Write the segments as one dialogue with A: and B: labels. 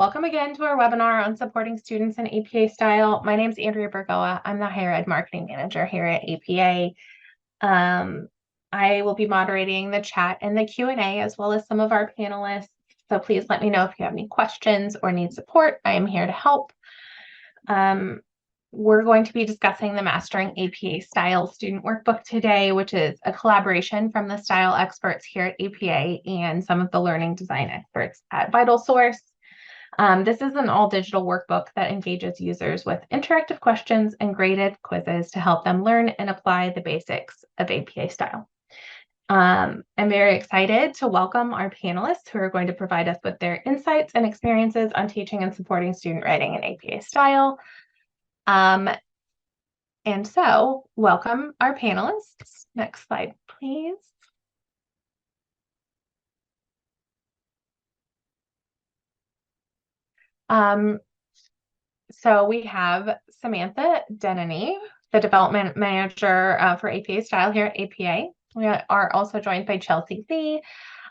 A: Welcome again to our webinar on supporting students in APA style. My name is Andrea Bergoa. I'm the Higher Ed Marketing Manager here at APA. I will be moderating the chat and the Q&A as well as some of our panelists. So please let me know if you have any questions or need support. I am here to help. We're going to be discussing the Mastering APA Style Student Workbook today, which is a collaboration from the style experts here at APA and some of the learning design experts at VitalSource. This is an all-digital workbook that engages users with interactive questions and graded quizzes to help them learn and apply the basics of APA style. I'm very excited to welcome our panelists who are going to provide us with their insights and experiences on teaching and supporting student writing in APA style. And so, welcome our panelists. Next slide, please. So we have Samantha Denany, the development manager for APA style here at APA. We are also joined by Chelsea Lee,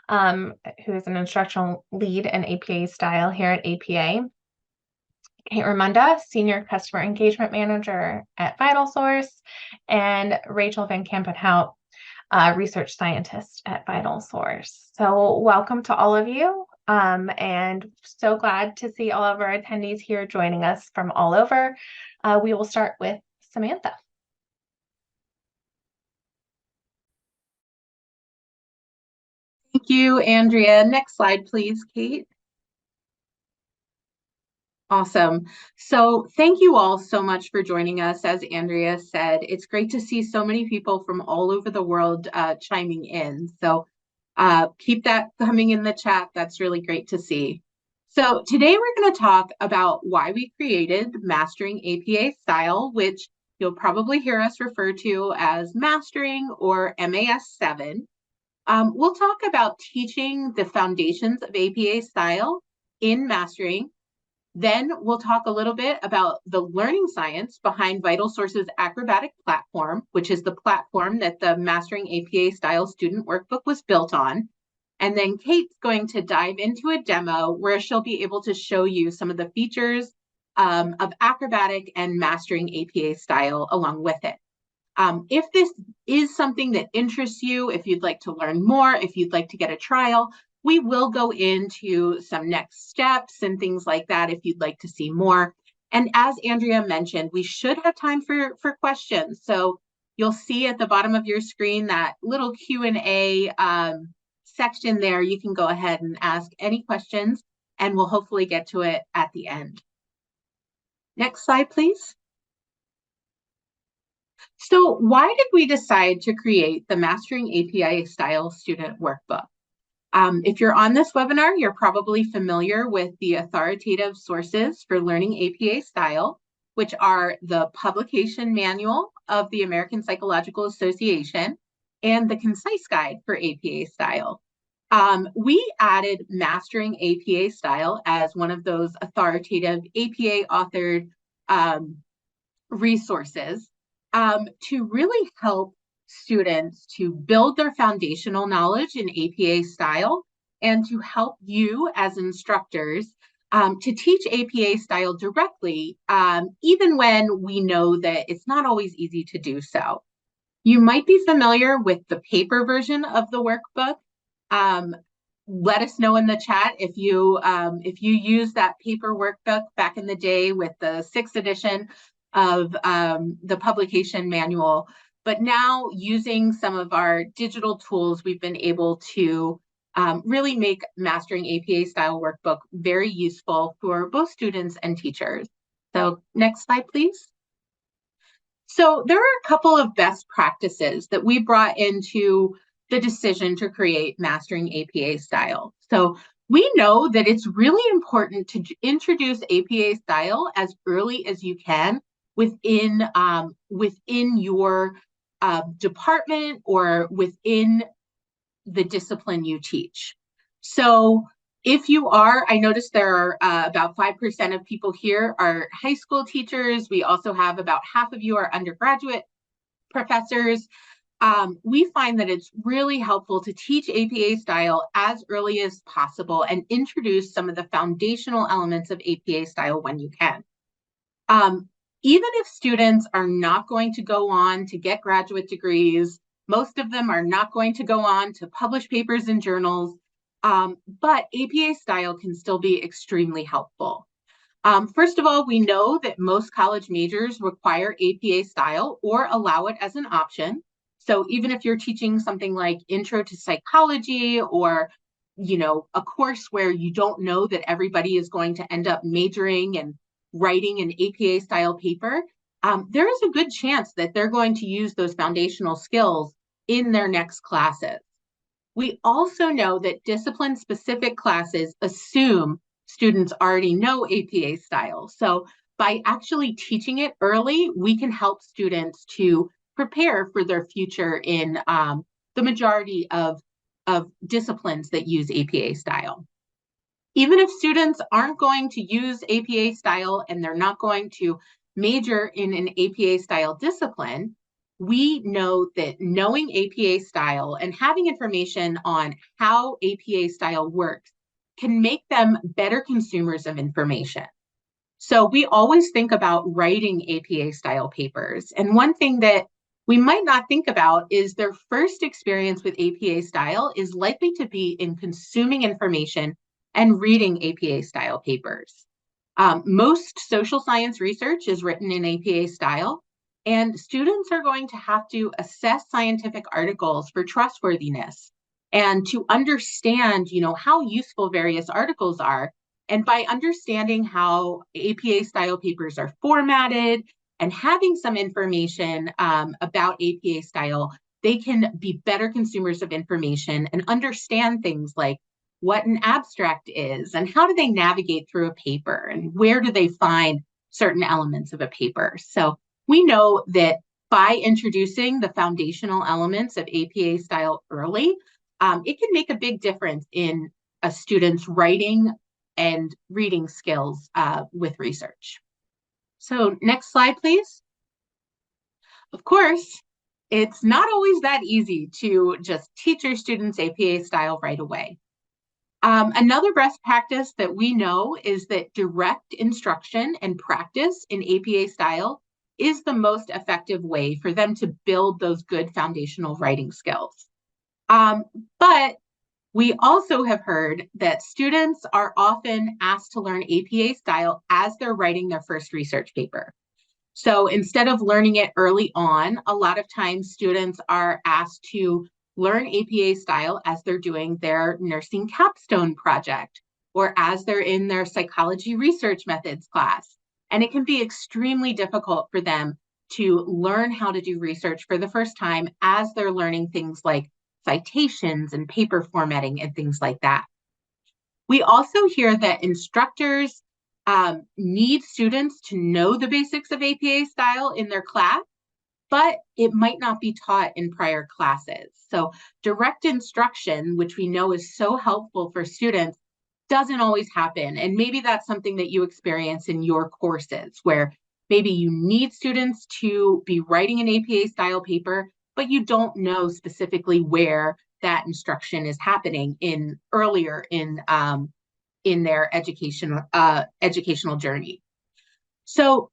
A: who is an instructional lead in APA style here at APA. Kate Ramunda, Senior Customer Engagement Manager at VitalSource, and Rachel Van Kampenhout, Research Scientist at VitalSource. So welcome to all of you, and so glad to see all of our attendees here joining us from all over. We will start with Samantha.
B: Thank you, Andrea. Next slide, please, Kate. Awesome. So thank you all so much for joining us. As Andrea said, it's great to see so many people from all over the world chiming in. So keep that coming in the chat. That's really great to see. So today we're going to talk about why we created Mastering APA Style, which you'll probably hear us refer to as Mastering or MAS 7. We'll talk about teaching the foundations of APA Style in Mastering. Then we'll talk a little bit about the learning science behind VitalSource's Acrobatic platform, which is the platform that the Mastering APA Style Student Workbook was built on. And then Kate's going to dive into a demo where she'll be able to show you some of the features of Acrobatic and Mastering APA Style along with it. If this is something that interests you, if you'd like to learn more, if you'd like to get a trial, we will go into some next steps and things like that if you'd like to see more. And as Andrea mentioned, we should have time for questions. So you'll see at the bottom of your screen that little Q&A section there. You can go ahead and ask any questions, and we'll hopefully get to it at the end. Next slide, please. So why did we decide to create the Mastering APA Style Student Workbook? If you're on this webinar, you're probably familiar with the authoritative sources for learning APA style, which are the publication manual of the American Psychological Association and the Concise guide for APA style. We added Mastering APA style as one of those authoritative APA authored resources to really help students to build their foundational knowledge in APA style and to help you as instructors to teach APA style directly, even when we know that it's not always easy to do so. You might be familiar with the paper version of the workbook. Let us know in the chat if you used that paper workbook back in the day with the 6th edition of the publication manual. But now, using some of our digital tools, we've been able to really make Mastering APA Style Workbook very useful for both students and teachers. So next slide, please. So there are a couple of best practices that we brought into the decision to create Mastering APA Style. So we know that it's really important to introduce APA style as early as you can within your department or within the discipline you teach. So if you are, I noticed there are about 5% of people here are high school teachers. We also have about half of you are undergraduate professors. we find that it's really helpful to teach APA style as early as possible and introduce some of the foundational elements of APA style when you can. Even if students are not going to go on to get graduate degrees, most of them are not going to go on to publish papers in journals, but APA style can still be extremely helpful. First of all, we know that most college majors require APA style or allow it as an option. So even if you're teaching something like Intro to Psychology or, a course where you don't know that everybody is going to end up majoring and writing an APA style paper, there is a good chance that they're going to use those foundational skills in their next classes. We also know that discipline-specific classes assume students already know APA style. So by actually teaching it early, we can help students to prepare for their future in the majority of disciplines that use APA style. Even if students aren't going to use APA style and they're not going to major in an APA style discipline, we know that knowing APA style and having information on how APA style works can make them better consumers of information. So we always think about writing APA style papers. And one thing that we might not think about is their first experience with APA style is likely to be in consuming information and reading APA style papers. Most social science research is written in APA style, and students are going to have to assess scientific articles for trustworthiness and to understand, how useful various articles are. And by understanding how APA style papers are formatted and having some information about APA style, they can be better consumers of information and understand things like what an abstract is and how do they navigate through a paper and where do they find certain elements of a paper. So we know that by introducing the foundational elements of APA style early, it can make a big difference in a student's writing and reading skills with research. So next slide, please. Of course, it's not always that easy to just teach your students APA style right away. Another best practice that we know is that direct instruction and practice in APA style is the most effective way for them to build those good foundational writing skills. But we also have heard that students are often asked to learn APA style as they're writing their first research paper. So instead of learning it early on, a lot of times students are asked to learn APA style as they're doing their nursing capstone project or as they're in their psychology research methods class. And it can be extremely difficult for them to learn how to do research for the first time as they're learning things like citations and paper formatting and things like that. We also hear that instructors need students to know the basics of APA style in their class, but it might not be taught in prior classes. So direct instruction, which we know is so helpful for students, doesn't always happen. And maybe that's something that you experience in your courses where maybe you need students to be writing an APA style paper, but you don't know specifically where that instruction is happening earlier in their educational journey. So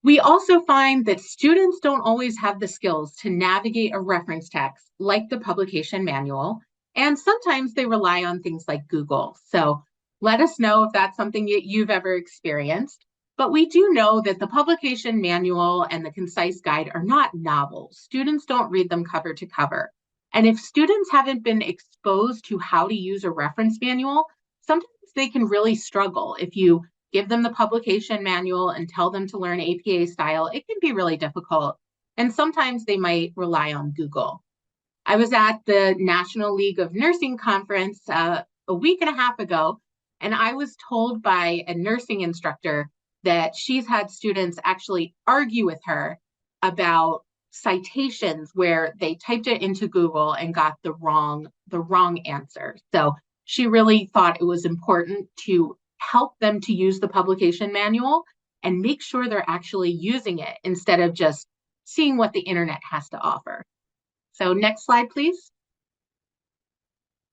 B: we also find that students don't always have the skills to navigate a reference text like the publication manual, and sometimes they rely on things like Google. So let us know if that's something that you've ever experienced. But we do know that the publication manual and the Concise guide are not novels. Students don't read them cover to cover. And if students haven't been exposed to how to use a reference manual, sometimes they can really struggle. If you give them the publication manual and tell them to learn APA style, it can be really difficult. And sometimes they might rely on Google. I was at the National League of Nursing conference a week and a half ago, and I was told by a nursing instructor that she's had students actually argue with her about citations where they typed it into Google and got the wrong answer. So she really thought it was important to help them to use the publication manual and make sure they're actually using it instead of just seeing what the internet has to offer. So next slide, please.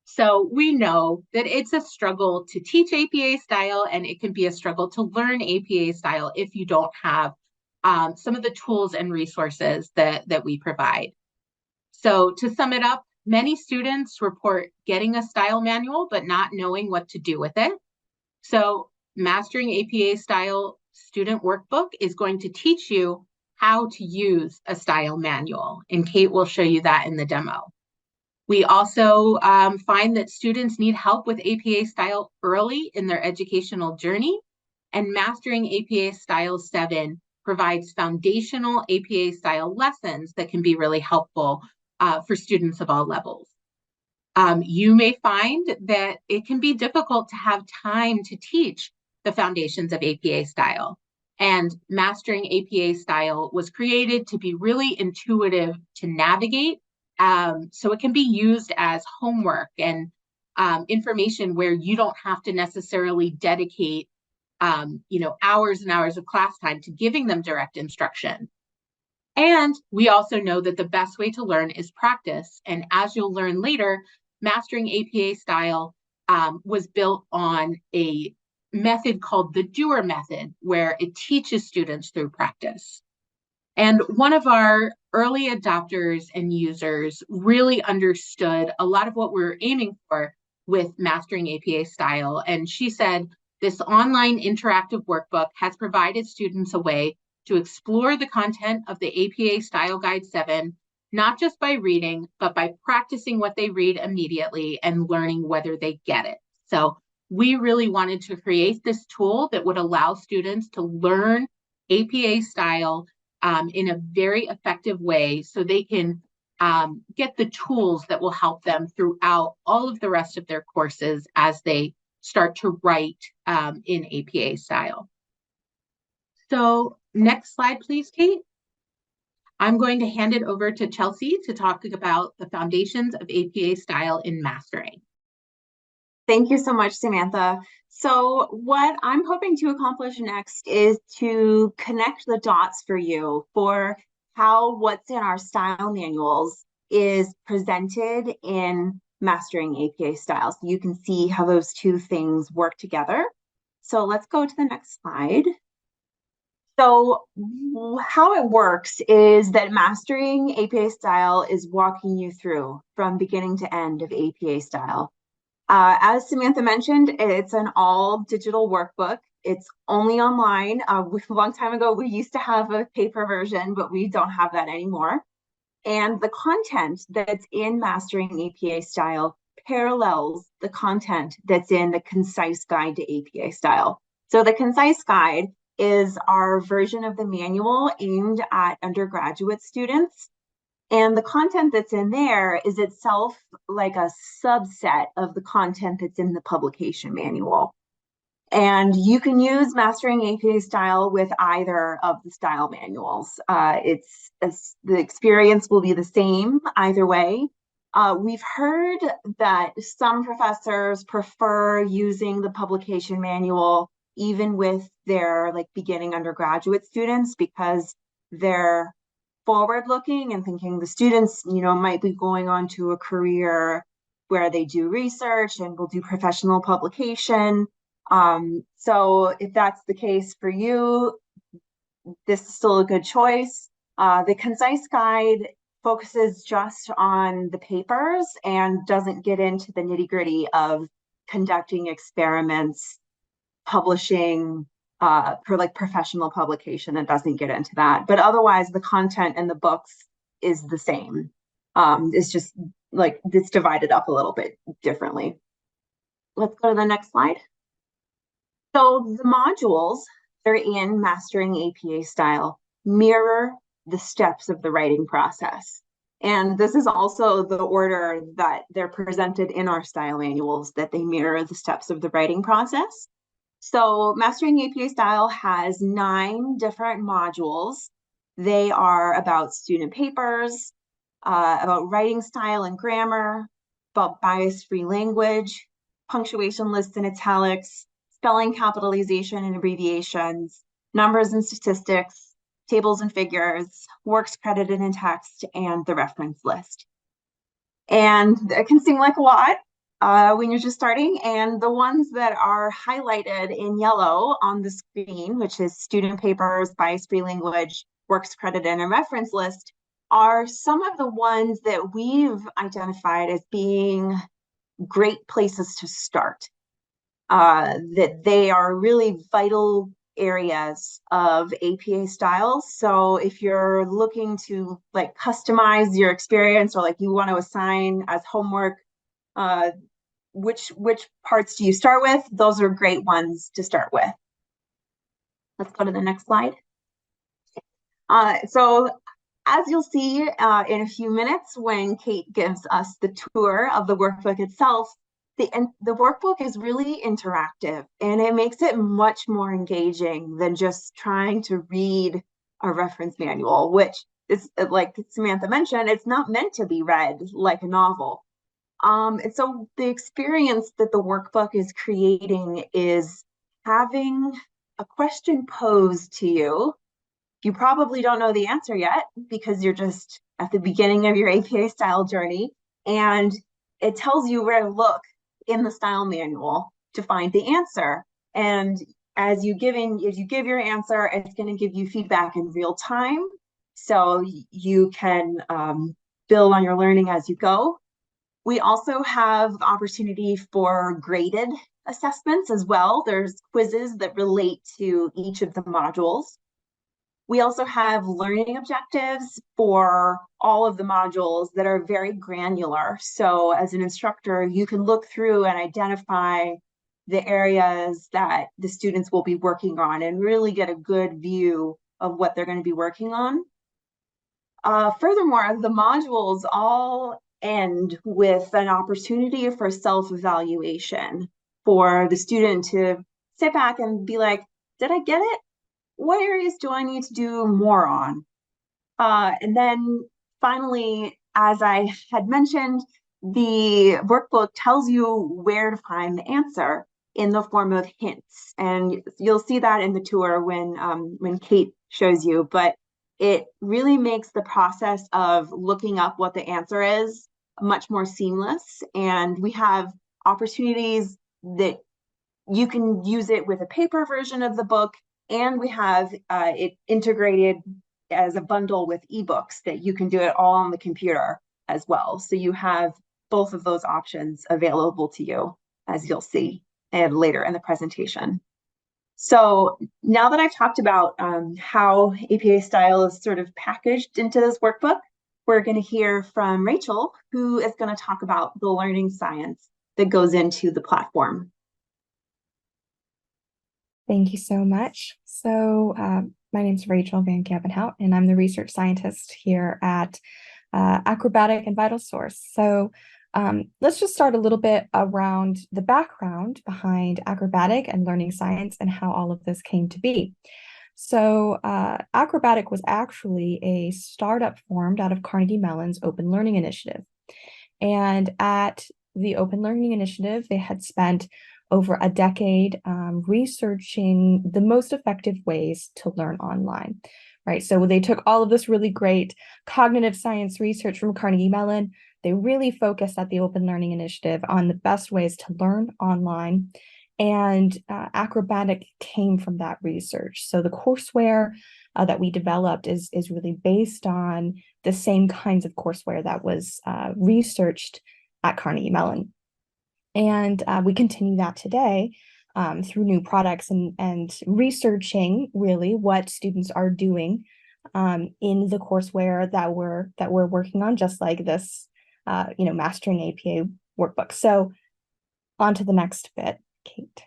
B: So we know that it's a struggle to teach APA style, and it can be a struggle to learn APA style if you don't have some of the tools and resources that we provide. So to sum it up, many students report getting a style manual, but not knowing what to do with it. So Mastering APA Style Student Workbook is going to teach you how to use a style manual, and Kate will show you that in the demo. We also find that students need help with APA style early in their educational journey, and Mastering APA Style 7 provides foundational APA style lessons that can be really helpful for students of all levels. You may find that it can be difficult to have time to teach the foundations of APA style. And Mastering APA Style was created to be really intuitive to navigate. So it can be used as homework and information where you don't have to necessarily dedicate hours and hours of class time to giving them direct instruction. And we also know that the best way to learn is practice. And as you'll learn later, Mastering APA Style was built on a method called the doer method, where it teaches students through practice. And one of our early adopters and users really understood a lot of what we're aiming for with Mastering APA Style. And she said, this online interactive workbook has provided students a way to explore the content of the APA Style Guide 7, not just by reading, but by practicing what they read immediately and learning whether they get it. So we really wanted to create this tool that would allow students to learn APA style in a very effective way, so they can get the tools that will help them throughout all of the rest of their courses as they start to write in APA style. So next slide, please, Kate. I'm going to hand it over to Chelsea to talk about the foundations of APA style in mastering.
C: Thank you so much, Samantha. So what I'm hoping to accomplish next is to connect the dots for you for how what's in our style manuals is presented in Mastering APA Style. So you can see how those two things work together. So let's go to the next slide. So how it works is that Mastering APA Style is walking you through from beginning to end of APA Style. As Samantha mentioned, it's an all digital workbook. It's only online. A long time ago, we used to have a paper version, but we don't have that anymore. And the content that's in Mastering APA Style parallels the content that's in the Concise Guide to APA Style. So the Concise Guide is our version of the manual aimed at undergraduate students. And the content that's in there is itself like a subset of the content that's in the publication manual. And you can use Mastering APA Style with either of the style manuals. The experience will be the same either way. We've heard that some professors prefer using the publication manual even with their beginning undergraduate students, because they're forward-looking and thinking the students, might be going on to a career where they do research and will do professional publication. So if that's the case for you, this is still a good choice. The Concise Guide focuses just on the papers and doesn't get into the nitty-gritty of conducting experiments, publishing, for professional publication. It doesn't get into that, but otherwise the content in the books is the same. It's just it's divided up a little bit differently. Let's go to the next slide. So the modules that are in Mastering APA Style mirror the steps of the writing process. And this is also the order that they're presented in our style manuals, that they mirror the steps of the writing process. So Mastering APA Style has 9 different modules. They are about student papers, about writing style and grammar, about bias-free language, punctuation lists and italics, spelling capitalization and abbreviations, numbers and statistics, tables and figures, works credited in text, and the reference list. And it can seem like a lot when you're just starting. And the ones that are highlighted in yellow on the screen, which is student papers, bias-free language, works credited, and reference list, are some of the ones that we've identified as being great places to start. That they are really vital areas of APA styles. So if you're looking to like customize your experience, or like you want to assign as homework, which parts do you start with? Those are great ones to start with. Let's go to the next slide. So as you'll see in a few minutes when Kate gives us the tour of the workbook itself, the workbook is really interactive, and it makes it much more engaging than just trying to read a reference manual, which is, like Samantha mentioned, it's not meant to be read like a novel. And so the experience that the workbook is creating is having a question posed to you. You probably don't know the answer yet because you're just at the beginning of your APA style journey, and it tells you where to look in the style manual to find the answer. And as you give your answer, it's going to give you feedback in real time, so you can build on your learning as you go. We also have opportunity for graded assessments as well. There's quizzes that relate to each of the modules. We also have learning objectives for all of the modules that are very granular. So as an instructor, you can look through and identify the areas that the students will be working on and really get a good view of what they're going to be working on. Furthermore, the modules all end with an opportunity for self-evaluation for the student to sit back and be like, did I get it? What areas do I need to do more on? And then finally, as I had mentioned, the workbook tells you where to find the answer in the form of hints. And you'll see that in the tour when Kate shows you, but it really makes the process of looking up what the answer is much more seamless. And we have opportunities that you can use it with a paper version of the book, and we have it integrated as a bundle with ebooks that you can do it all on the computer as well. So you have both of those options available to you, as you'll see and later in the presentation. So now that I've talked about how APA style is sort of packaged into this workbook, we're going to hear from Rachel, who is going to talk about the learning science that goes into the platform.
D: Thank you so much. So my name is Rachel Van Kampenhout, and I'm the research scientist here at Acrobatic and VitalSource. So let's just start a little bit around the background behind Acrobatic and learning science and how all of this came to be. So Acrobatic was actually a startup formed out of Carnegie Mellon's Open Learning Initiative. And at the Open Learning Initiative, they had spent over a decade researching the most effective ways to learn online, right? So they took all of this really great cognitive science research from Carnegie Mellon. They really focused at the Open Learning Initiative on the best ways to learn online. And Acrobatic came from that research. So the courseware that we developed is really based on the same kinds of courseware that was researched at Carnegie Mellon. And we continue that today through new products and researching really what students are doing in the courseware that we're working on, just like this, Mastering APA workbook. So on to the next bit, Kate.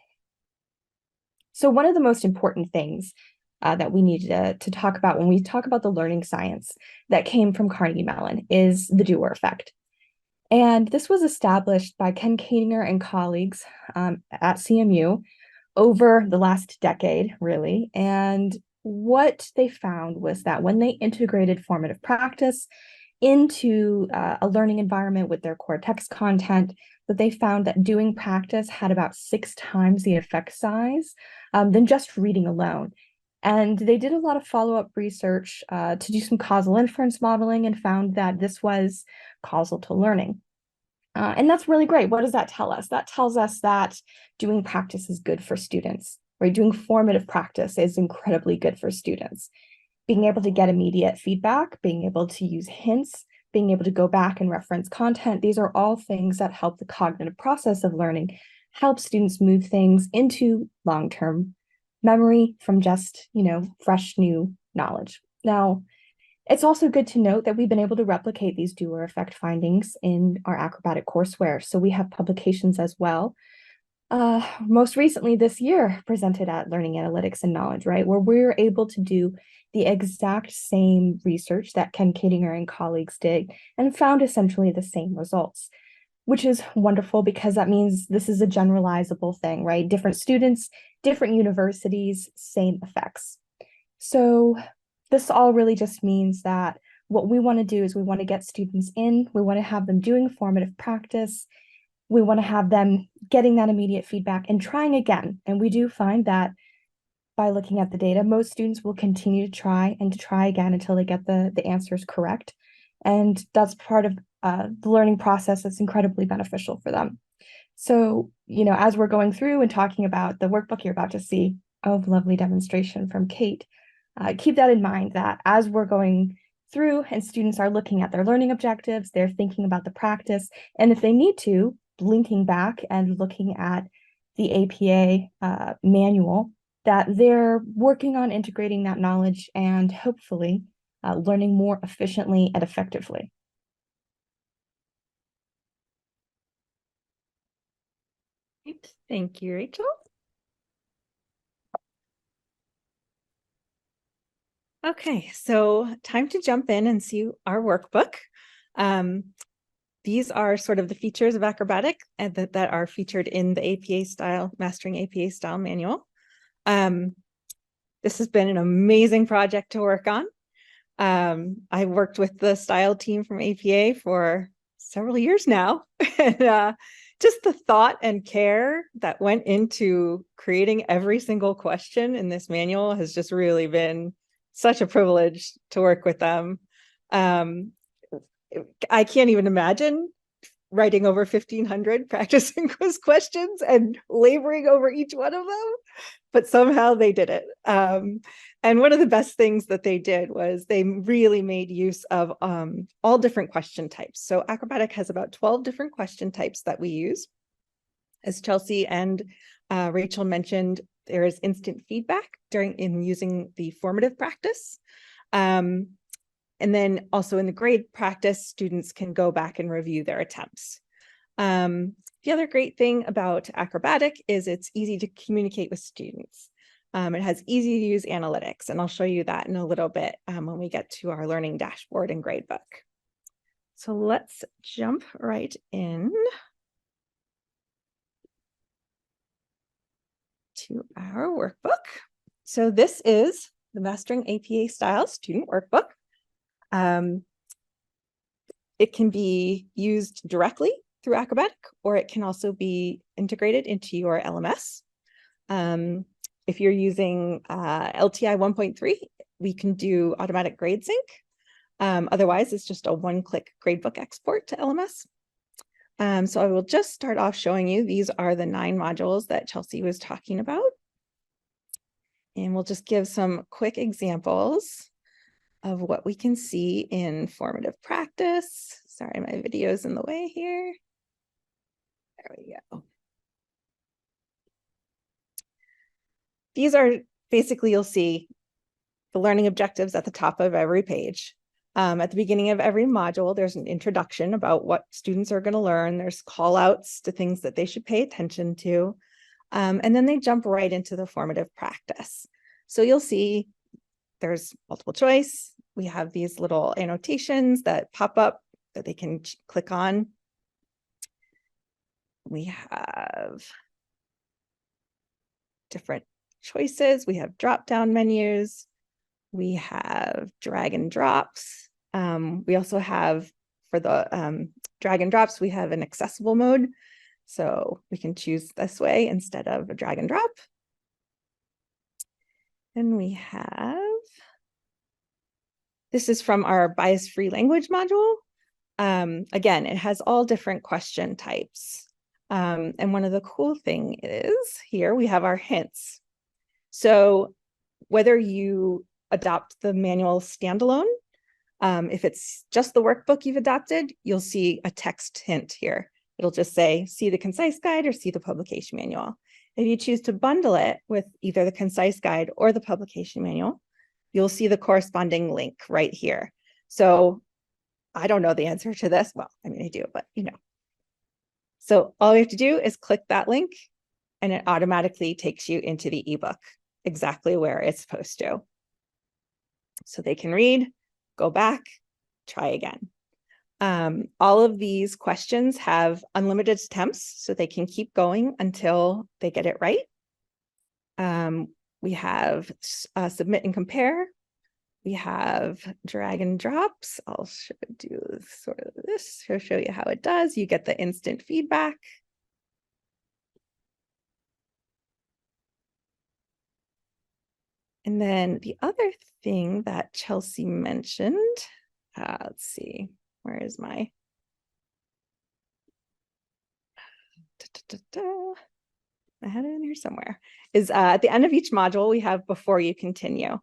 D: So one of the most important things that we need to talk about when we talk about the learning science that came from Carnegie Mellon is the doer effect. And this was established by Ken Katinger and colleagues at CMU over the last decade, really. And what they found was that when they integrated formative practice into a learning environment with their core text content, that they found that doing practice had about 6 times the effect size than just reading alone. And they did a lot of follow-up research to do some causal inference modeling and found that this was causal to learning. And that's really great. What does that tell us? That tells us that doing practice is good for students, right? Doing formative practice is incredibly good for students. Being able to get immediate feedback, being able to use hints, being able to go back and reference content, these are all things that help the cognitive process of learning, help students move things into long-term memory from just, fresh new knowledge. Now, it's also good to note that we've been able to replicate these doer effect findings in our acrobatic courseware. So we have publications as well. Most recently this year presented at Learning Analytics and Knowledge, right? Where we're able to do the exact same research that Ken Kittinger and colleagues did and found essentially the same results, which is wonderful because that means this is a generalizable thing, right? Different students, different universities, same effects. So this all really just means that what we want to do is we want to get students in, we want to have them doing formative practice, we want to have them getting that immediate feedback and trying again. And we do find that by looking at the data, most students will continue to try and to try again until they get the answers correct. And that's part of the learning process that's incredibly beneficial for them. So, as we're going through and talking about the workbook you're about to see, oh, lovely demonstration from Kate, keep that in mind that as we're going through and students are looking at their learning objectives, they're thinking about the practice, and if they need to, linking back and looking at the APA manual, that they're working on integrating that knowledge and hopefully learning more efficiently and effectively.
E: Thank you, Rachel. Okay, so time to jump in and see our workbook. These are sort of the features of acrobatic and that are featured in the APA style, Mastering APA Style Manual. This has been an amazing project to work on. I worked with the style team from APA for several years now. And just the thought and care that went into creating every single question in this manual has just really been such a privilege to work with them. I can't even imagine writing over 1,500 practice and quiz questions and laboring over each one of them, but somehow they did it. And one of the best things that they did was they really made use of all different question types. So acrobatic has about 12 different question types that we use. As Chelsea and Rachel mentioned, there is instant feedback in using the formative practice. And then also in the grade practice, students can go back and review their attempts. The other great thing about acrobatic is it's easy to communicate with students. It has easy to use analytics, and I'll show you that in a little bit when we get to our learning dashboard and gradebook. So let's jump right in to our workbook. So this is the Mastering APA Style Student Workbook. It can be used directly through acrobatic, or it can also be integrated into your LMS. If you're using LTI 1.3, we can do automatic grade sync. Otherwise, it's just a one-click gradebook export to LMS. So I will just start off showing you, these are the 9 modules that Chelsea was talking about. And we'll just give some quick examples of what we can see in formative practice. Sorry, my video's in the way here. There we go. These are basically, you'll see the learning objectives at the top of every page. At the beginning of every module, there's an introduction about what students are going to learn. There's call outs to things that they should pay attention to. And then they jump right into the formative practice. So you'll see there's multiple choice. We have these little annotations that pop up that they can click on. We have different choices. We have drop-down menus. We have drag and drops. We also have, for the drag and drops, we have an accessible mode. So we can choose this way instead of a drag and drop. And we have, this is from our bias-free language module. Again, it has all different question types. And one of the cool thing is here we have our hints. So whether you adopt the manual standalone, if it's just the workbook you've adopted, you'll see a text hint here. It'll just say, see the Concise guide or see the publication manual. If you choose to bundle it with either the Concise guide or the publication manual, you'll see the corresponding link right here. So I don't know the answer to this. Well, I mean, I do, but you know. So all you have to do is click that link and it automatically takes you into the ebook exactly where it's supposed to. So they can read, go back, try again. All of these questions have unlimited attempts, so they can keep going until they get it right. We have submit and compare. We have drag and drops. I'll do sort of this to show you how it does. You get the instant feedback. And then the other thing that Chelsea mentioned, let's see, where is my, I had it in here somewhere, is at the end of each module, we have before you continue.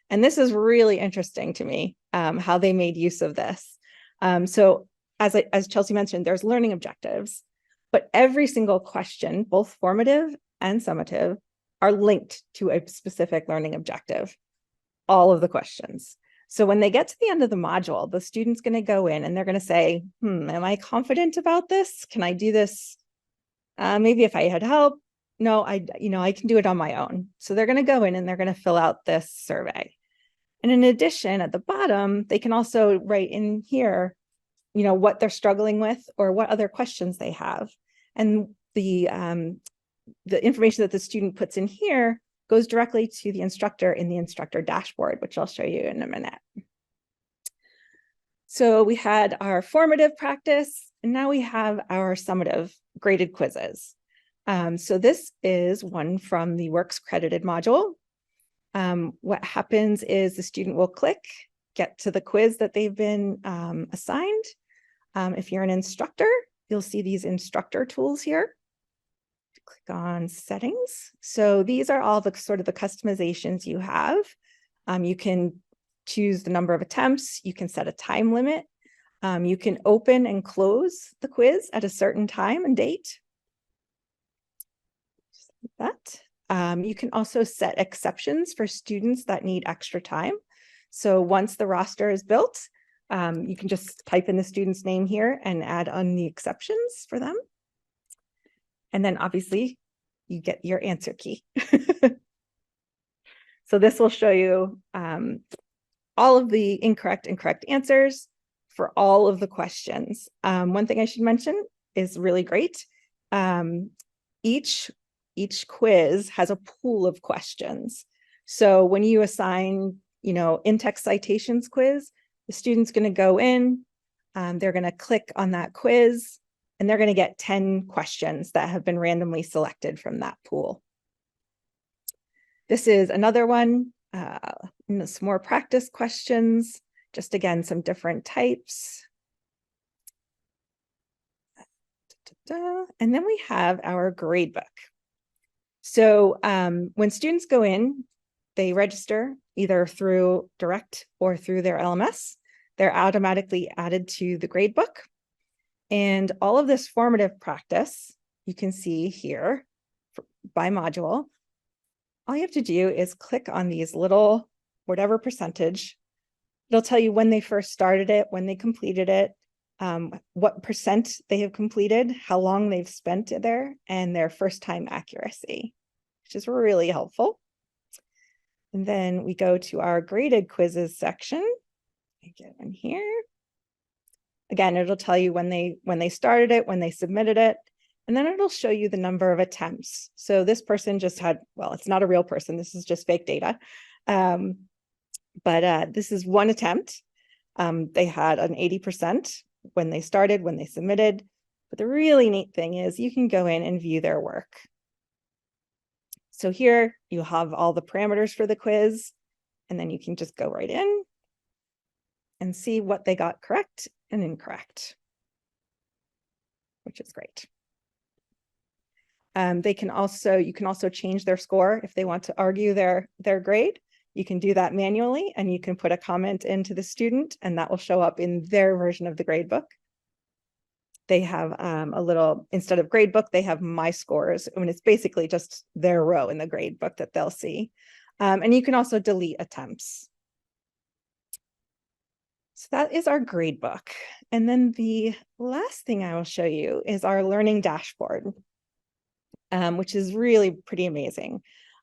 E: And this is really interesting to me, how they made use of this. So as Chelsea mentioned, there's learning objectives, but every single question, both formative and summative, are linked to a specific learning objective, all of the questions. So when they get to the end of the module, the student's going to go in and they're going to say, am I confident about this? Can I do this? Maybe if I had help. No, I can do it on my own. So they're going to go in and they're going to fill out this survey. And in addition, at the bottom, they can also write in here, what they're struggling with or what other questions they have. And the information that the student puts in here goes directly to the instructor in the instructor dashboard, which I'll show you in a minute. So we had our formative practice, and now we have our summative graded quizzes. So this is one from the Works credited module. What happens is the student will click, get to the quiz that they've been assigned. If you're an instructor, you'll see these instructor tools here. Click on settings. So these are all the sort of the customizations you have. You can choose the number of attempts. You can set a time limit. You can open and close the quiz at a certain time and date. Just like that. You can also set exceptions for students that need extra time. So once the roster is built, you can just type in the student's name here and add on the exceptions for them. And then obviously you get your answer key. So this will show you all of the incorrect and correct answers for all of the questions. One thing I should mention is really great. Each quiz has a pool of questions. So when you assign, in-text citations quiz, the student's going to go in, they're going to click on that quiz, and they're going to get 10 questions that have been randomly selected from that pool. This is another one, some more practice questions, just again, some different types. And then we have our gradebook. So when students go in, they register either through direct or through their LMS. They're automatically added to the gradebook. And all of this formative practice, you can see here by module. All you have to do is click on these little, whatever percentage. It'll tell you when they first started it, when they completed it, what percent they have completed, how long they've spent there, and their first time accuracy, which is really helpful. And then we go to our graded quizzes section. I get in here. Again, it'll tell you when they started it, when they submitted it, and then it'll show you the number of attempts. So this person just had, well, it's not a real person. This is just fake data. But this is one attempt. They had an 80% when they started, when they submitted. But the really neat thing is you can go in and view their work. So here you have all the parameters for the quiz, and then you can just go right in. and see what they got correct and incorrect, which is great. You can also change their score if they want to argue their grade. You can do that manually, and you can put a comment into the student, and that will show up in their version of the gradebook. They have a little, instead of gradebook, they have my scores. I mean, it's basically just their row in the gradebook that they'll see. And you can also delete attempts. So that is our gradebook. And then the last thing I will show you is our learning dashboard, which is really pretty amazing.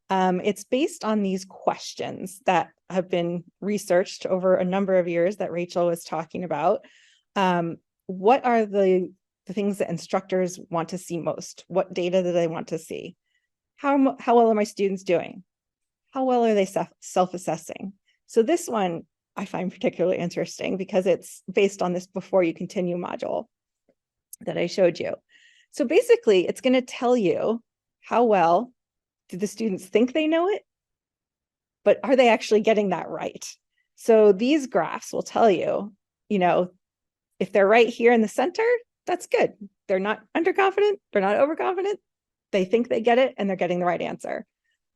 E: It's based on these questions that have been researched over a number of years that Rachel was talking about. What are the things that instructors want to see most? What data do they want to see? How well are my students doing? How well are they self-assessing? So this one I find particularly interesting because it's based on this before you continue module that I showed you. So basically, it's going to tell you how well do the students think they know it, but are they actually getting that right? So these graphs will tell you, if they're right here in the center, that's good. They're not underconfident, they're not overconfident. They think they get it and they're getting the right answer.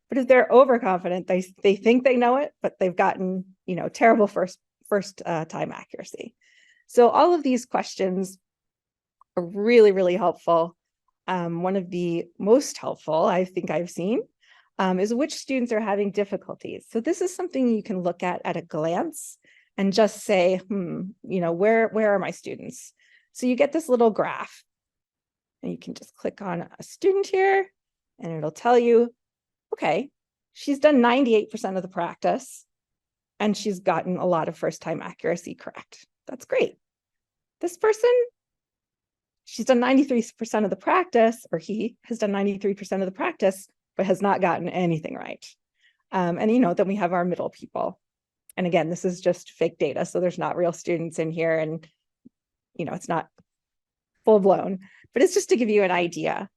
E: But if they're overconfident, they think they know it, but they've gotten, terrible first time accuracy. So all of these questions are really, really helpful. One of the most helpful I think I've seen is which students are having difficulties. So this is something you can look at a glance and just say, where are my students? So you get this little graph, and you can just click on a student here, and it'll tell you, okay, she's done 98% of the practice, and she's gotten a lot of first-time accuracy correct. That's great. This person, she's done 93% of the practice, or he has done 93% of the practice, but has not gotten anything right. And then we have our middle people. And again, this is just fake data, so there's not real students in here, and it's not full blown, but it's just to give you an idea.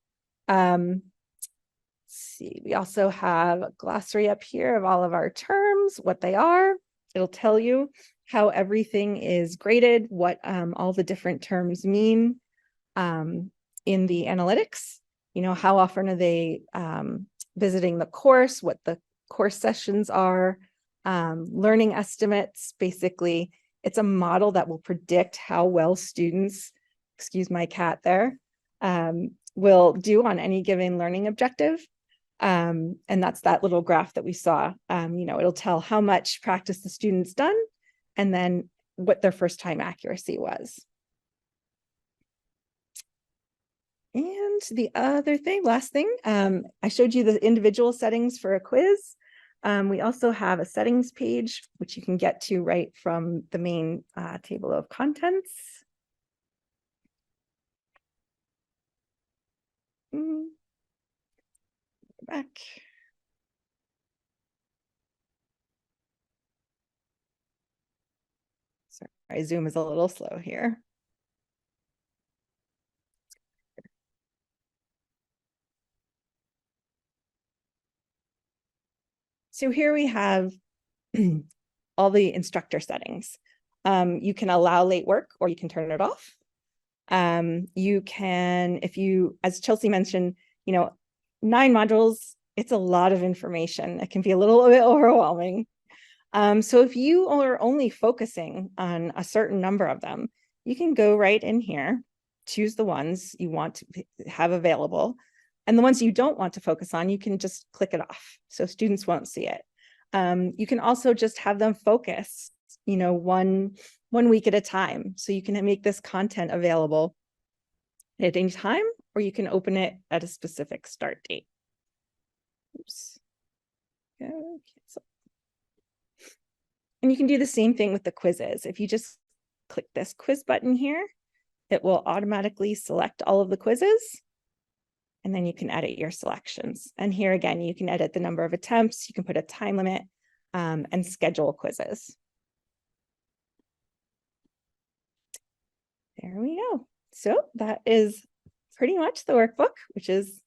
E: Let's see, we also have a glossary up here of all of our terms, what they are. It'll tell you how everything is graded, what all the different terms mean in the analytics. How often are they visiting the course, what the course sessions are, learning estimates. Basically, it's a model that will predict how well students, excuse my cat there, will do on any given learning objective. And that's that little graph that we saw. It'll tell how much practice the student's done and then what their first time accuracy was. And the last thing, I showed you the individual settings for a quiz. We also have a settings page, which you can get to right from the main table of contents. Back. Sorry, Zoom is a little slow here. So here we have all the instructor settings. You can allow late work or you can turn it off. You can, as Chelsea mentioned, 9 modules, it's a lot of information. It can be a little bit overwhelming. So if you are only focusing on a certain number of them, you can go right in here, choose the ones you want to have available. And the ones you don't want to focus on, you can just click it off. So students won't see it. You can also just have them focus, one week at a time. So you can make this content available at any time, or you can open it at a specific start date. Oops. Cancel. And you can do the same thing with the quizzes. If you just click this quiz button here, it will automatically select all of the quizzes. And then you can edit your selections. And here again, you can edit the number of attempts, you can put a time limit, and schedule quizzes. There we go. So that is pretty much the workbook, which is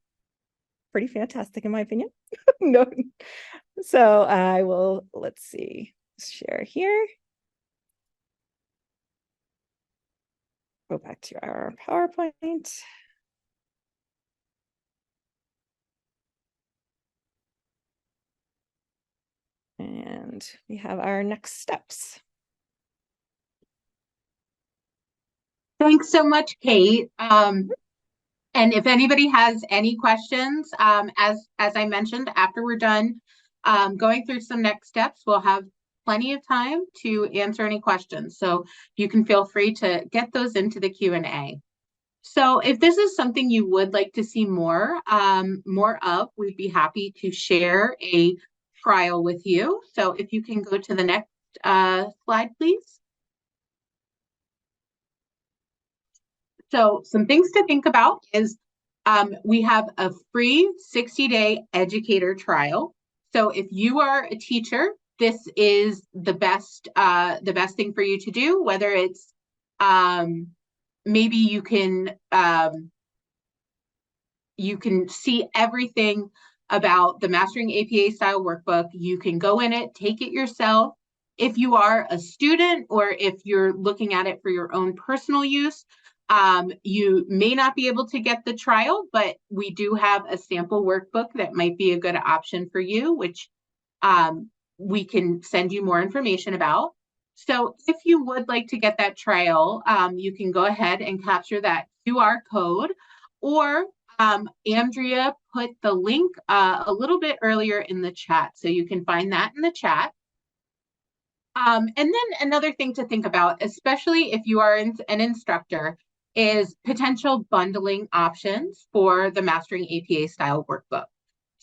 E: pretty fantastic in my opinion. No. So I will, let's see, share here. go back to our PowerPoint. And we have our next steps.
B: Thanks so much, Kate. And if anybody has any questions, as I mentioned, after we're done going through some next steps, we'll have plenty of time to answer any questions. So you can feel free to get those into the Q&A. So if this is something you would like to see more of, we'd be happy to share a trial with you. So if you can go to the next slide, please. So some things to think about is we have a free 60-day educator trial. So if you are a teacher, this is the best thing for you to do, whether it's maybe you can see everything about the Mastering APA Style Workbook. You can go in it, take it yourself. If you are a student or if you're looking at it for your own personal use, you may not be able to get the trial, but we do have a sample workbook that might be a good option for you, which we can send you more information about. So if you would like to get that trial, you can go ahead and capture that QR code, or Andrea put the link a little bit earlier in the chat, so you can find that in the chat. And then another thing to think about, especially if you are an instructor, is potential bundling options for the Mastering APA Style Workbook.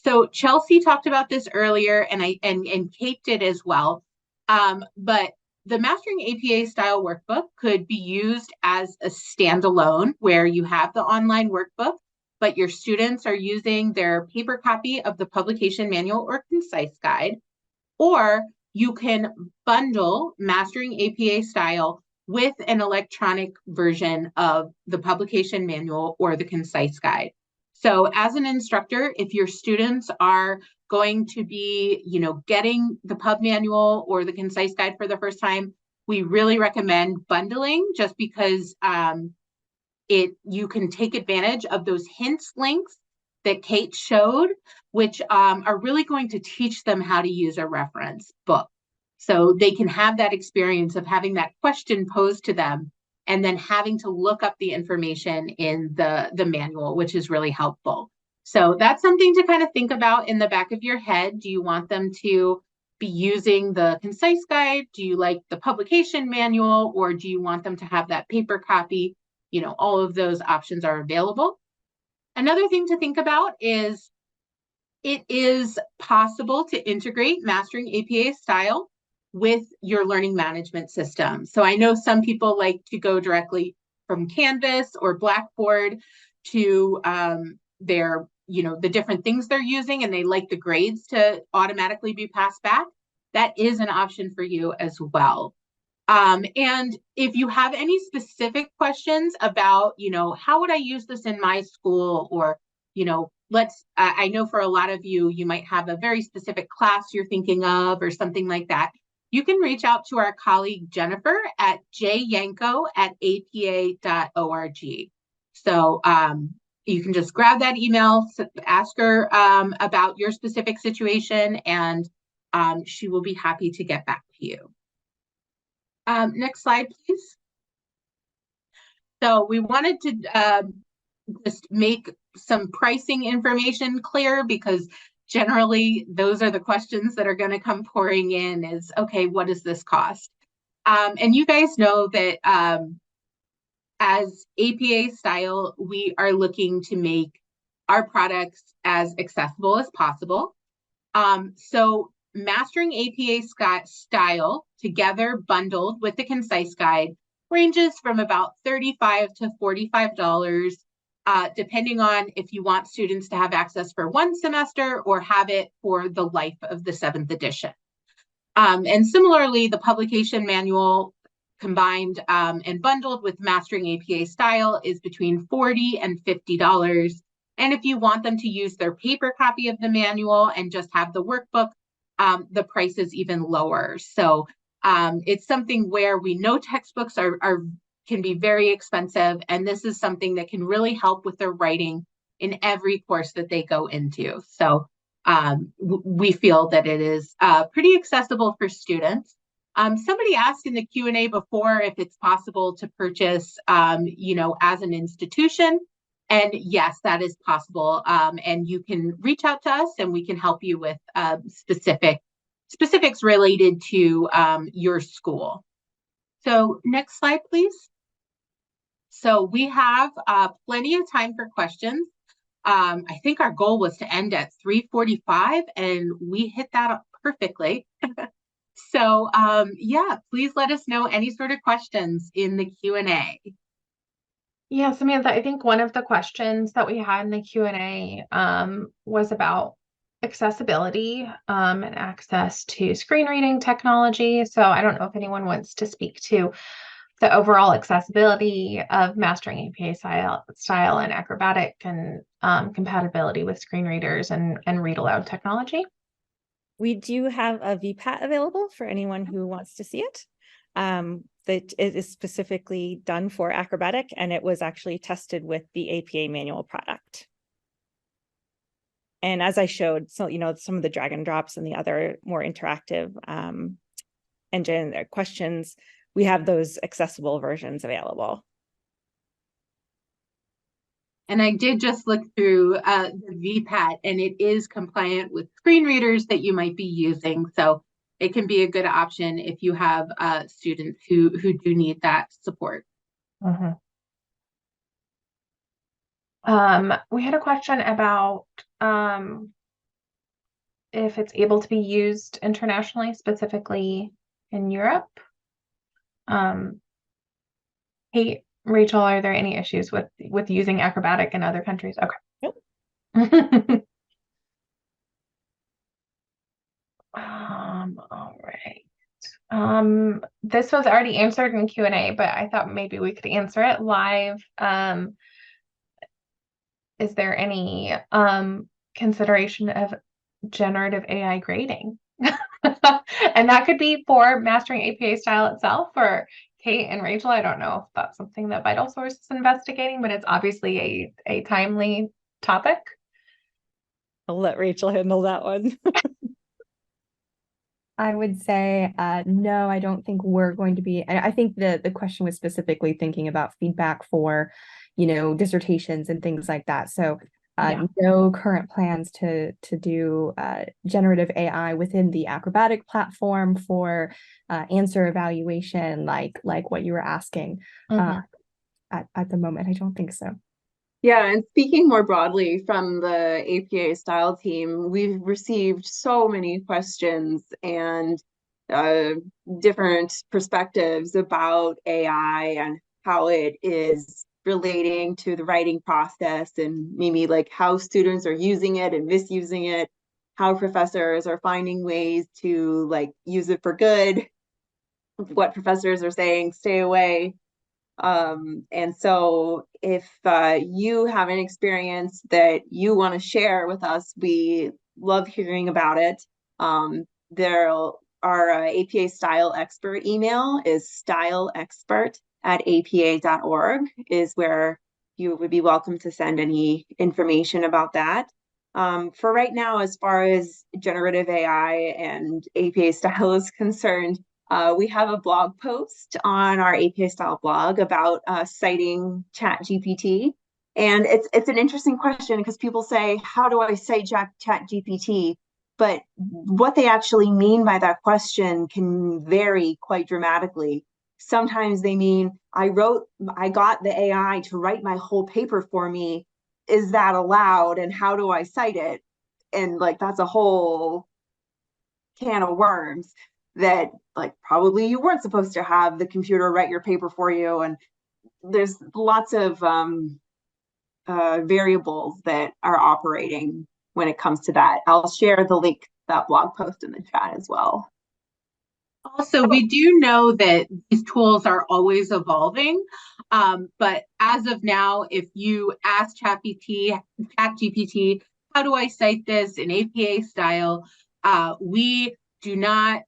B: So Chelsea talked about this earlier, and Kate did as well. But the Mastering APA Style Workbook could be used as a standalone, where you have the online workbook, but your students are using their paper copy of the publication manual or concise guide. Or you can bundle Mastering APA Style with an electronic version of the publication manual or the concise guide. So as an instructor, if your students are going to be, getting the pub manual or the concise guide for the first time, we really recommend bundling, just because you can take advantage of those hints links that Kate showed, which are really going to teach them how to use a reference book. So they can have that experience of having that question posed to them and then having to look up the information in the manual, which is really helpful. So that's something to kind of think about in the back of your head. Do you want them to be using the concise guide? Do you like the publication manual, or do you want them to have that paper copy? All of those options are available. Another thing to think about is it is possible to integrate Mastering APA Style with your learning management system. So I know some people like to go directly from Canvas or Blackboard to their, the different things they're using, and they like the grades to automatically be passed back. That is an option for you as well. And if you have any specific questions about, how would I use this in my school, or, I know for a lot of you, you might have a very specific class you're thinking of or something like that. You can reach out to our colleague Jennifer at jyanko@apa.org. So you can just grab that email, ask her about your specific situation, and she will be happy to get back to you. Next slide, please. So we wanted to just make some pricing information clear, because generally those are the questions that are going to come pouring in is, okay, what does this cost? And you guys know that as APA Style, we are looking to make our products as accessible as possible. So Mastering APA Style, together bundled with the concise guide, ranges from about $35 to $45, depending on if you want students to have access for one semester or have it for the life of the 7th edition. And similarly, the publication manual combined and bundled with Mastering APA Style is between $40 and $50. And if you want them to use their paper copy of the manual and just have the workbook, the price is even lower. So it's something where we know textbooks are can be very expensive, and this is something that can really help with their writing in every course that they go into. So we feel that it is pretty accessible for students. Somebody asked in the Q&A before if it's possible to purchase, you know, as an institution. And yes, that is possible. And you can reach out to us and we can help you with specifics related to your school. So next slide, please. So we have plenty of time for questions. I think our goal was to end at 3:45 and we hit that up perfectly. So yeah, please let us know any sort of questions in the Q&A.
A: Yeah, Samantha, I think one of the questions that we had in the Q&A was about accessibility and access to screen reading technology. So I don't know if anyone wants to speak to the overall accessibility of mastering APA style and acrobatic and compatibility with screen readers and read aloud technology.
E: We do have a VPAT available for anyone who wants to see it. That it is specifically done for acrobatic, and it was actually tested with the APA manual product. And as I showed, so you know, some of the drag and drops and the other more interactive engine questions, we have those accessible versions available.
B: And I did just look through the VPAT, and it is compliant with screen readers that you might be using. So it can be a good option if you have students who do need that support.
A: Mm-hmm. We had a question about if it's able to be used internationally, specifically in Europe. Hey, Rachel, are there any issues with using acrobatic in other countries? Okay.
E: Nope.
A: All right. This was already answered in Q&A, but I thought maybe we could answer it live. Is there any consideration of generative AI grading? And that could be for mastering APA style itself, or Kate and Rachel. I don't know if that's something that VitalSource is investigating, but it's obviously a timely topic.
E: I'll let Rachel handle that one.
D: I would say no, I don't think we're going to be. I think the question was specifically thinking about feedback for, you know, dissertations and things like that. So no current plans to do generative AI within the acrobatic platform for answer evaluation, like what you were asking. At the moment, I don't think so.
C: Yeah, and speaking more broadly from the APA style team, we've received so many questions and different perspectives about AI and how it is relating to the writing process, and maybe like how students are using it and misusing it, how professors are finding ways to like use it for good, what professors are saying, stay away. And so if you have an experience that you want to share with us, we love hearing about it. Our APA style expert email is styleexpert@apa.org is where you would be welcome to send any information about that. For right now, as far as generative AI and APA style is concerned, we have a blog post on our APA style blog about citing ChatGPT. And it's an interesting question because people say, how do I cite ChatGPT? But what they actually mean by that question can vary quite dramatically. Sometimes they mean, I got the AI to write my whole paper for me. Is that allowed? And how do I cite it? And like, that's a whole can of worms that like probably you weren't supposed to have the computer write your paper for you. And there's lots of variables that are operating when it comes to that. I'll share the link to that blog post in the chat as well.
B: Also, we do know that these tools are always evolving, but as of now, if you ask ChatGPT, how do I cite this in APA style? We do not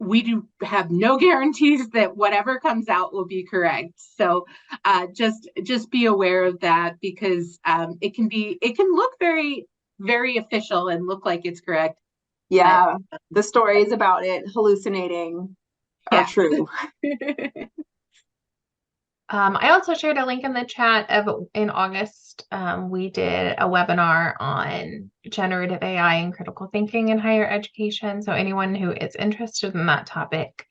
B: we do have no guarantees that whatever comes out will be correct. So just be aware of that, because it can look very, very official and look like it's correct.
C: Yeah, the stories about it hallucinating are true.
A: I also shared a link in the chat of in August, we did a webinar on generative AI and critical thinking in higher education. So anyone who is interested in that topic,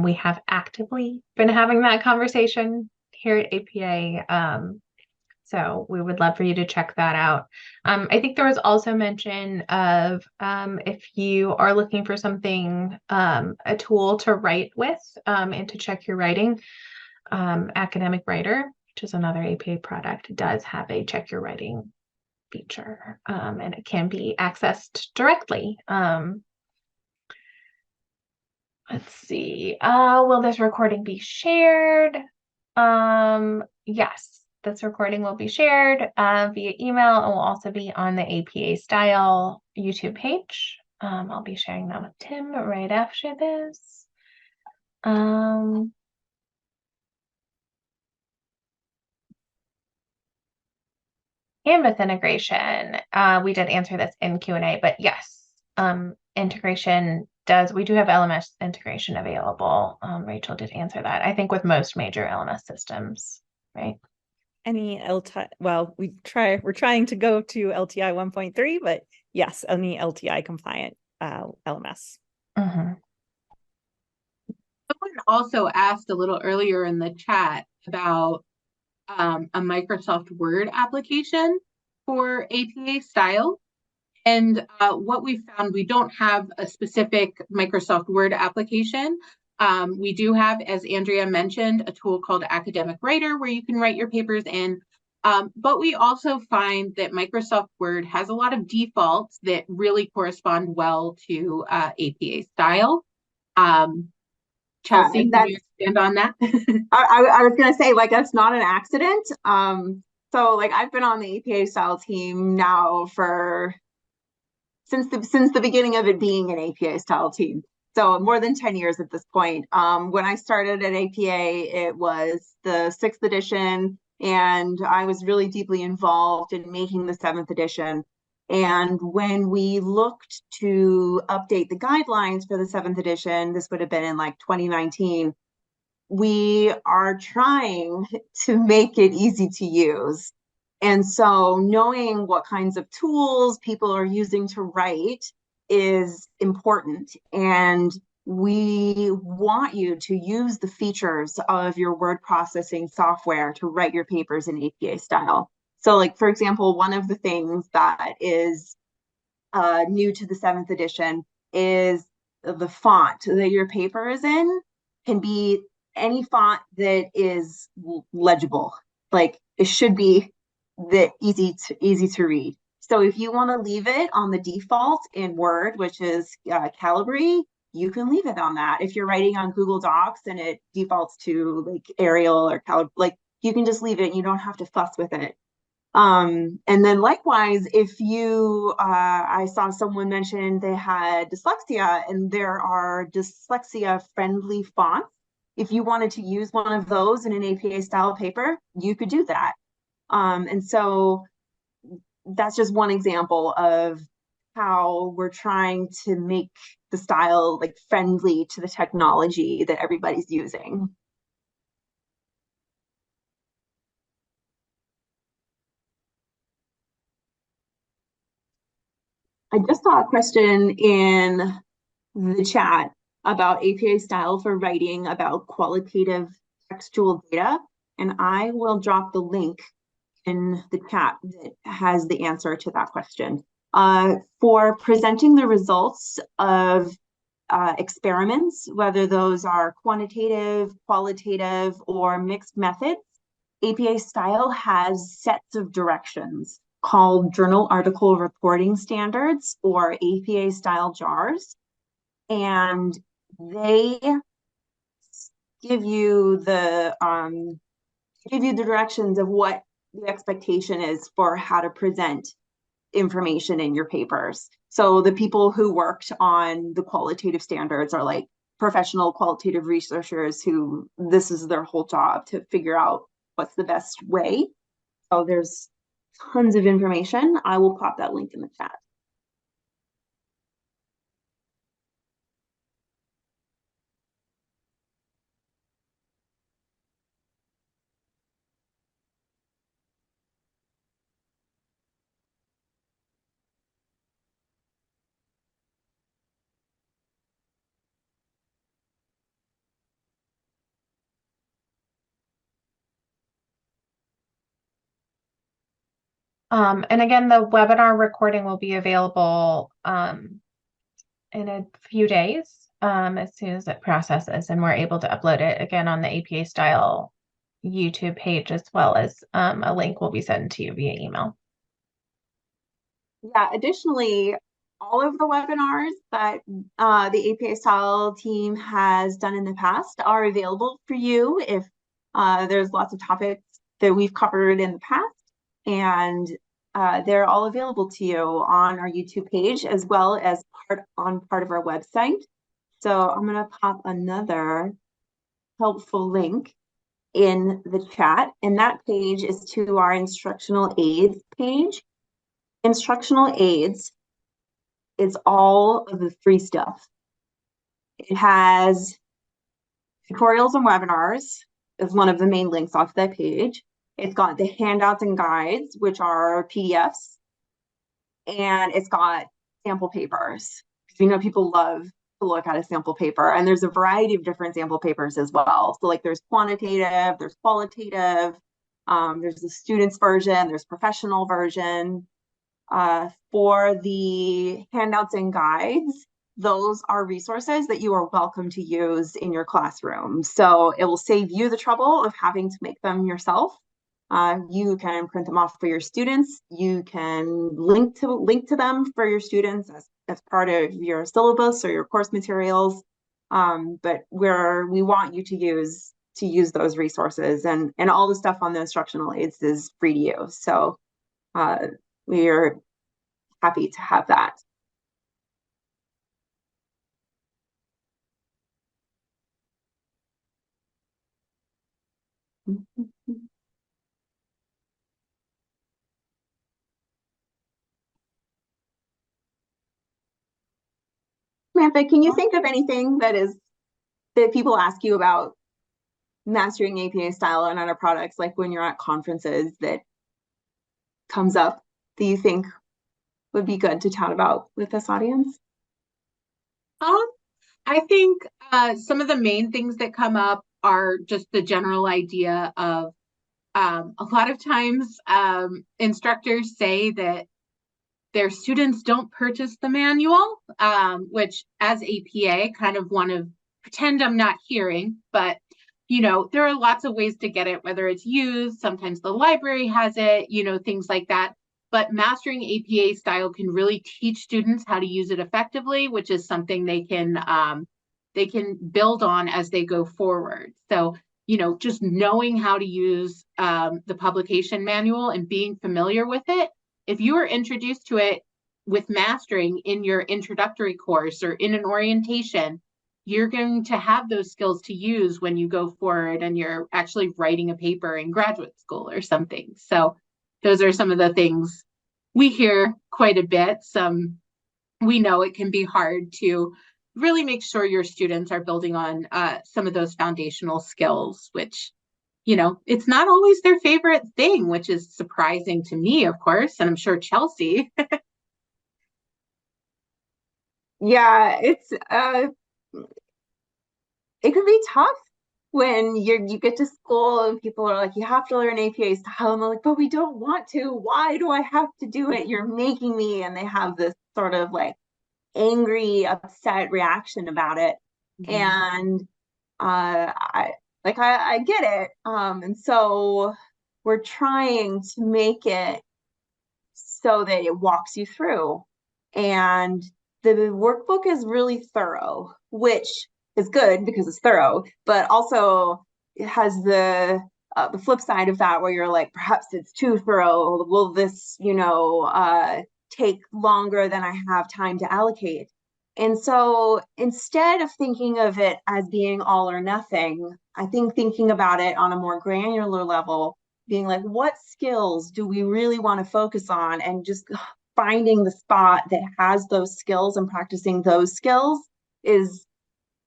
A: we have actively been having that conversation here at APA. So we would love for you to check that out. I think there was also mention of if you are looking for something, a tool to write with and to check your writing. Academic Writer, which is another APA product, does have a check your writing feature, and it can be accessed directly. Let's see. Will this recording be shared? Yes, this recording will be shared via email and will also be on the APA Style YouTube page. I'll be sharing that with Tim right after this. Canvas integration. We did answer this in Q&A, but yes, integration we do have LMS integration available. Rachel did answer that, I think, with most major LMS systems, right?
E: Any LTI, well, we're trying to go to LTI 1.3, but yes, any LTI compliant LMS.
B: Someone also asked a little earlier in the chat about a Microsoft Word application for APA style. And what we found, we don't have a specific Microsoft Word application. We do have, as Andrea mentioned, a tool called Academic Writer where you can write your papers in. But we also find that Microsoft Word has a lot of defaults that really correspond well to APA style. Chelsea, can you expand on that?
C: I was gonna say, like, that's not an accident. So like I've been on the APA style team now since the beginning of it being an APA style team. So more than 10 years at this point. When I started at APA, it was the 6th edition, and I was really deeply involved in making the 7th edition. And when we looked to update the guidelines for the 7th edition, this would have been in like 2019, we are trying to make it easy to use. And so knowing what kinds of tools people are using to write is important. And we want you to use the features of your word processing software to write your papers in APA style. So like, for example, one of the things that is new to the 7th edition is the font that your paper is in can be any font that is legible. Like, it should be easy to read. So if you want to leave it on the default in Word, which is Calibri, you can leave it on that. If you're writing on Google Docs and it defaults to like Arial or Calibri, like, you can just leave it. You don't have to fuss with it. And then likewise, if you, I saw someone mention they had dyslexia, and there are dyslexia friendly fonts. If you wanted to use one of those in an APA style paper, you could do that. And so that's just one example of how we're trying to make the style like friendly to the technology that everybody's using. I just saw a question in the chat about APA style for writing about qualitative textual data, and I will drop the link in the chat that has the answer to that question. For presenting the results of experiments, whether those are quantitative, qualitative, or mixed methods, APA style has sets of directions called Journal Article Reporting Standards, or APA style JARS. And they give you the directions of what the expectation is for how to present information in your papers. So the people who worked on the qualitative standards are like professional qualitative researchers who this is their whole job, to figure out what's the best way. So there's tons of information. I will pop that link in the chat.
A: And again, the webinar recording will be available in a few days as soon as it processes and we're able to upload it again on the APA Style YouTube page, as well as a link will be sent to you via email.
C: Yeah, additionally, all of the webinars that the APA Style team has done in the past are available for you if there's lots of topics that we've covered in the past, and they're all available to you on our YouTube page as well as part of our website. So I'm going to pop another helpful link in the chat, and that page is to our instructional aids page. Instructional aids is all of the free stuff. It has tutorials and webinars is one of the main links off that page. It's got the handouts and guides, which are PDFs, and it's got sample papers. You know, people love to look at a sample paper, and there's a variety of different sample papers as well. So like there's quantitative, there's qualitative, there's the students version, there's professional version. For the handouts and guides, those are resources that you are welcome to use in your classroom. So it will save you the trouble of having to make them yourself. You can print them off for your students. You can link to them for your students as part of your syllabus or your course materials. But we want you to use those resources, and all the stuff on the instructional aids is free to use. So we are happy to have that. Samantha, can you think of anything that people ask you about mastering APA style and other products, like when you're at conferences, that comes up that you think would be good to chat about with this audience?
B: I think some of the main things that come up are just the general idea of a lot of times instructors say that their students don't purchase the manual, which as APA kind of want to pretend I'm not hearing, but you know, there are lots of ways to get it, whether it's used, sometimes the library has it, you know, things like that. But mastering APA style can really teach students how to use it effectively, which is something they can build on as they go forward. So, you know, just knowing how to use the publication manual and being familiar with it, if you were introduced to it with mastering in your introductory course or in an orientation, you're going to have those skills to use when you go forward and you're actually writing a paper in graduate school or something. So those are some of the things we hear quite a bit. We know it can be hard to really make sure your students are building on some of those foundational skills, which, you know, it's not always their favorite thing, which is surprising to me, of course, and I'm sure Chelsea.
C: Yeah, it can be tough when you get to school and people are like, you have to learn APA style, and they're like, but we don't want to. Why do I have to do it? You're making me. And they have this sort of like angry, upset reaction about it. Mm-hmm. And I get it. And so we're trying to make it so that it walks you through. And the workbook is really thorough, which is good because it's thorough, but also it has the flip side of that, where you're like, perhaps it's too thorough. Will this, take longer than I have time to allocate. And so instead of thinking of it as being all or nothing, I think thinking about it on a more granular level, being like, what skills do we really want to focus on? And just finding the spot that has those skills and practicing those skills is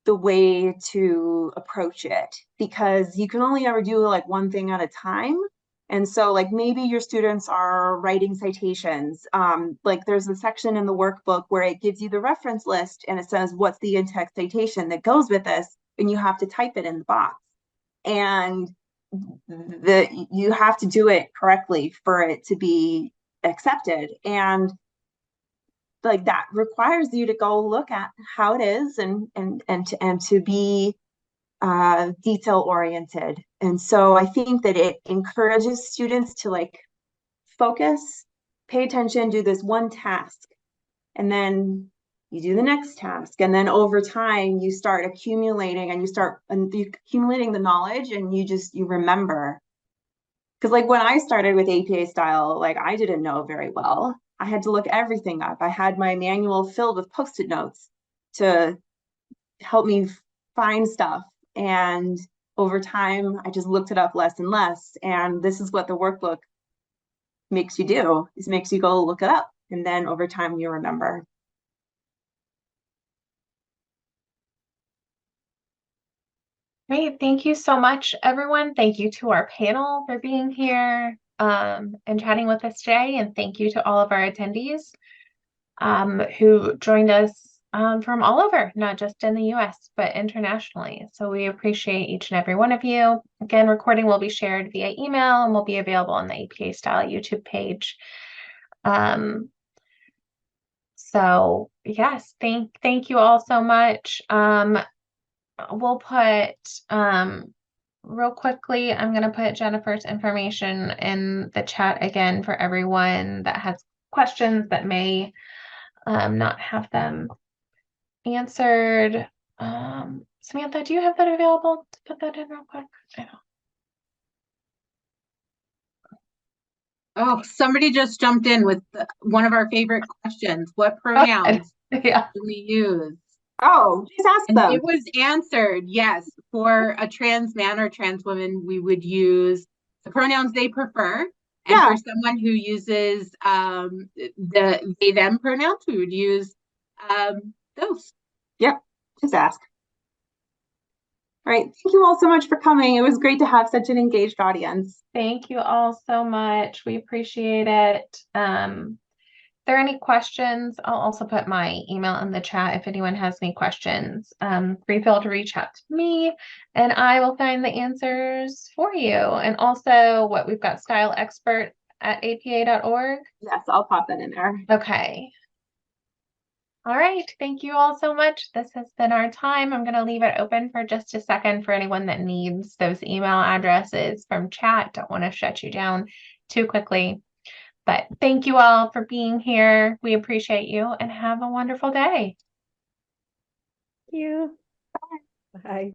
C: the way to approach it, because you can only ever do like one thing at a time. And so like maybe your students are writing citations. Like there's a section in the workbook where it gives you the reference list and it says, what's the in-text citation that goes with this? And you have to type it in the box. And you have to do it correctly for it to be accepted. And like that requires you to go look at how it is and to be detail oriented. And so I think that it encourages students to like focus, pay attention, do this one task, and then you do the next task. And then over time you start accumulating and you accumulating the knowledge, and you remember. Because like when I started with APA style, like I didn't know very well. I had to look everything up. I had my manual filled with Post-it notes to help me find stuff. And over time, I just looked it up less and less. And this is what the workbook makes you do, is makes you go look it up. And then over time, you remember.
A: Great. Thank you so much, everyone. Thank you to our panel for being here and chatting with us today. And thank you to all of our attendees who joined us from all over, not just in the US, but internationally. So we appreciate each and every one of you. Again, recording will be shared via email and will be available on the APA Style YouTube page. So yes, thank you all so much. We'll put real quickly, I'm going to put Jennifer's information in the chat again for everyone that has questions that may not have them answered. Samantha, do you have that available to put that in real quick? I don't.
B: Oh, somebody just jumped in with one of our favorite questions. What pronouns
A: Yeah.
B: do we use?
C: Oh, just ask
B: And
C: them.
B: it was answered, yes. For a trans man or trans woman, we would use the pronouns they prefer. And
C: Yeah.
B: for someone who uses the they them pronouns, we would use those.
C: Yep, just ask. All right, thank you all so much for coming. It was great to have such an engaged audience.
A: Thank you all so much. We appreciate it. If there are any questions, I'll also put my email in the chat if anyone has any questions. Feel to reach out to me and I will find the answers for you. And also what we've got style expert at apa.org.
C: Yes, I'll pop that in there.
A: Okay. All right. Thank you all so much. This has been our time. I'm going to leave it open for just a second for anyone that needs those email addresses from chat. Don't want to shut you down too quickly. But thank you all for being here. We appreciate you and have a wonderful day.
E: Thank you. Bye.